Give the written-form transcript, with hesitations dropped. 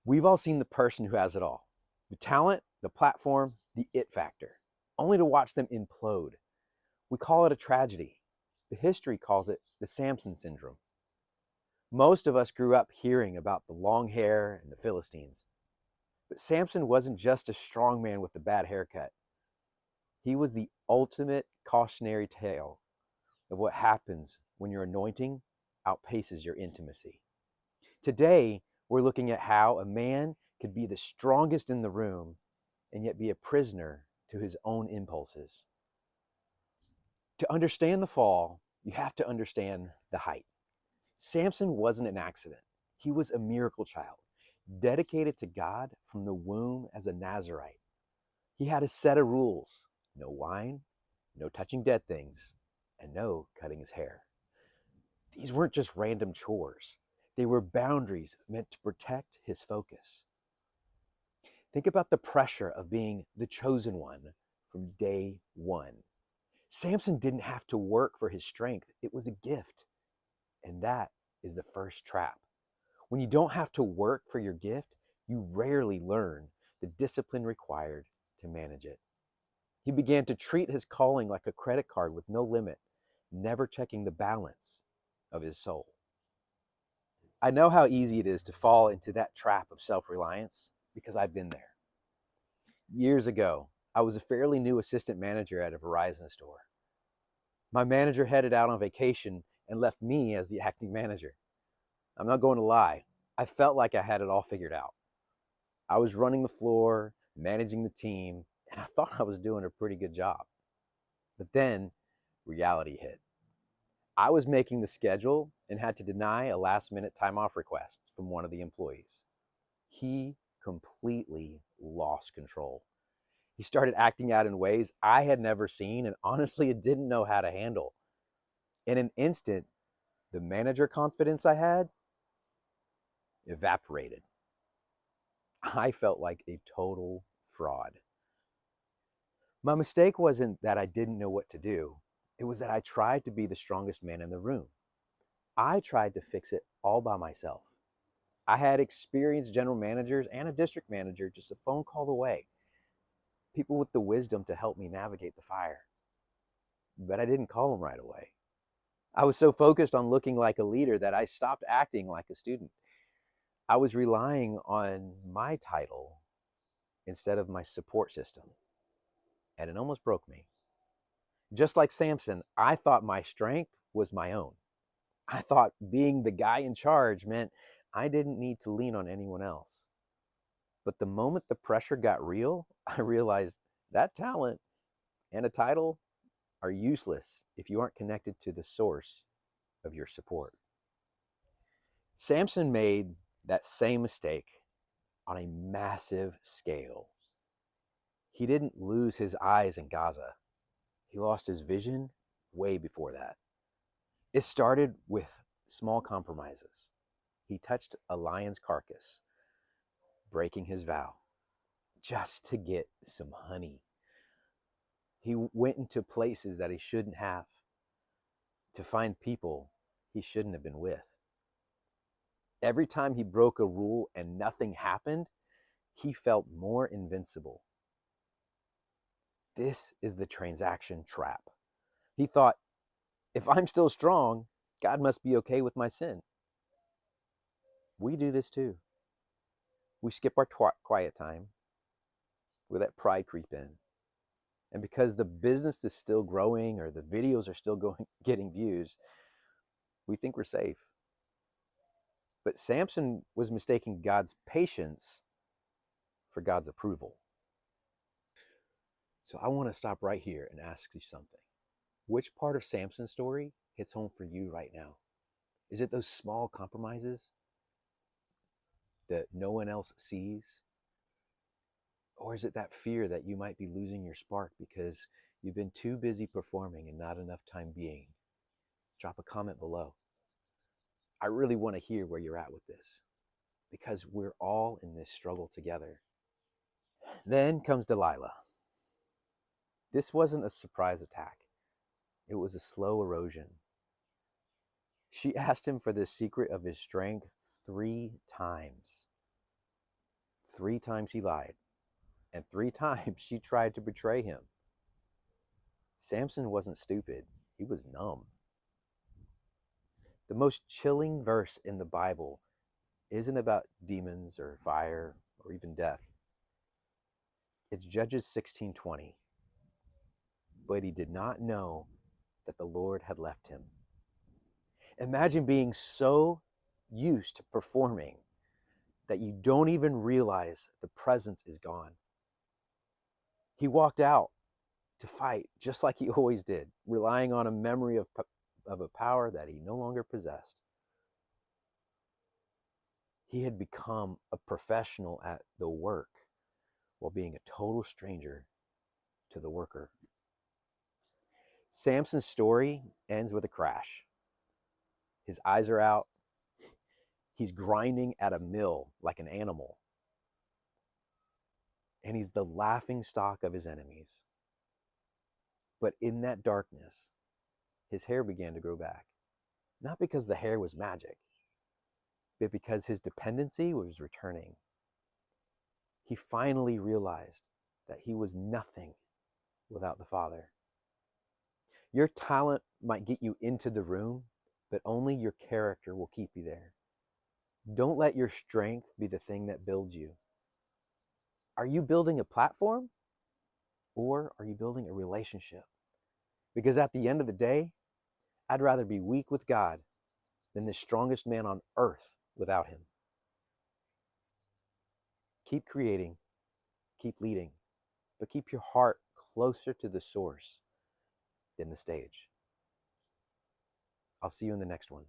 We've all seen the person who has it all: the talent, the platform, the it factor, only to watch them implode. We call it a tragedy. The history calls it the Samson syndrome. Most of us grew up hearing about the long hair and the Philistines. But Samson wasn't just a strong man with a bad haircut. He was the ultimate cautionary tale of what happens when your anointing outpaces your intimacy. Today, we're looking at how a man could be the strongest in the room and yet be a prisoner to his own impulses. To understand the fall, you have to understand the height. Samson wasn't an accident. He was a miracle child, dedicated to God from the womb as a Nazarite. He had a set of rules: no wine, no touching dead things, and no cutting his hair. These weren't just random chores. They were boundaries meant to protect his focus. Think about the pressure of being the chosen one from day one. Samson didn't have to work for his strength. It was a gift. And that is the first trap. When you don't have to work for your gift, you rarely learn the discipline required to manage it. He began to treat his calling like a credit card with no limit, never checking the balance of his soul. I know how easy it is to fall into that trap of self-reliance because I've been there. Years ago, I was a fairly new assistant manager at a Verizon store. My manager headed out on vacation and left me as the acting manager. I'm not going to lie, I felt like I had it all figured out. I was running the floor, managing the team, and I thought I was doing a pretty good job. But then reality hit. I was making the schedule and had to deny a last-minute time off request from one of the employees. He completely lost control. He started acting out in ways I had never seen and honestly didn't know how to handle. In an instant, the manager confidence I had evaporated. I felt like a total fraud. My mistake wasn't that I didn't know what to do. It was that I tried to be the strongest man in the room. I tried to fix it all by myself. I had experienced general managers and a district manager just a phone call away, people with the wisdom to help me navigate the fire. But I didn't call them right away. I was so focused on looking like a leader that I stopped acting like a student. I was relying on my title instead of my support system, and it almost broke me. Just like Samson, I thought my strength was my own. I thought being the guy in charge meant I didn't need to lean on anyone else. But the moment the pressure got real, I realized that talent and a title are useless if you aren't connected to the source of your support. Samson made that same mistake on a massive scale. He didn't lose his eyes in Gaza. He lost his vision way before that. It started with small compromises. He touched a lion's carcass, breaking his vow, just to get some honey. He went into places that he shouldn't have to find people he shouldn't have been with. Every time he broke a rule and nothing happened, he felt more invincible. This is the transaction trap. He thought, if I'm still strong, God must be okay with my sin. We do this too. We skip our quiet time. We let pride creep in. And because the business is still growing or the videos are still getting views, we think we're safe. But Samson was mistaking God's patience for God's approval. So I want to stop right here and ask you something. Which part of Samson's story hits home for you right now? Is it those small compromises that no one else sees? Or is it that fear that you might be losing your spark because you've been too busy performing and not enough time being? Drop a comment below. I really want to hear where you're at with this because we're all in this struggle together. Then comes Delilah. This wasn't a surprise attack. It was a slow erosion. She asked him for the secret of his strength 3 times. 3 times he lied, and 3 times she tried to betray him. Samson wasn't stupid, he was numb. The most chilling verse in the Bible isn't about demons or fire or even death. It's Judges 16:20. But he did not know that the Lord had left him. Imagine being so used to performing that you don't even realize the presence is gone. He walked out to fight just like he always did, relying on a memory of a power that he no longer possessed. He had become a professional at the work while being a total stranger to the worker. Samson's story ends with a crash. His eyes are out. He's grinding at a mill like an animal. And he's the laughing stock of his enemies. But in that darkness, his hair began to grow back. Not because the hair was magic, but because his dependency was returning. He finally realized that he was nothing without the Father. Your talent might get you into the room, but only your character will keep you there. Don't let your strength be the thing that builds you. Are you building a platform, or are you building a relationship? Because at the end of the day, I'd rather be weak with God than the strongest man on earth without him. Keep creating, keep leading, but keep your heart closer to the source than the stage. I'll see you in the next one.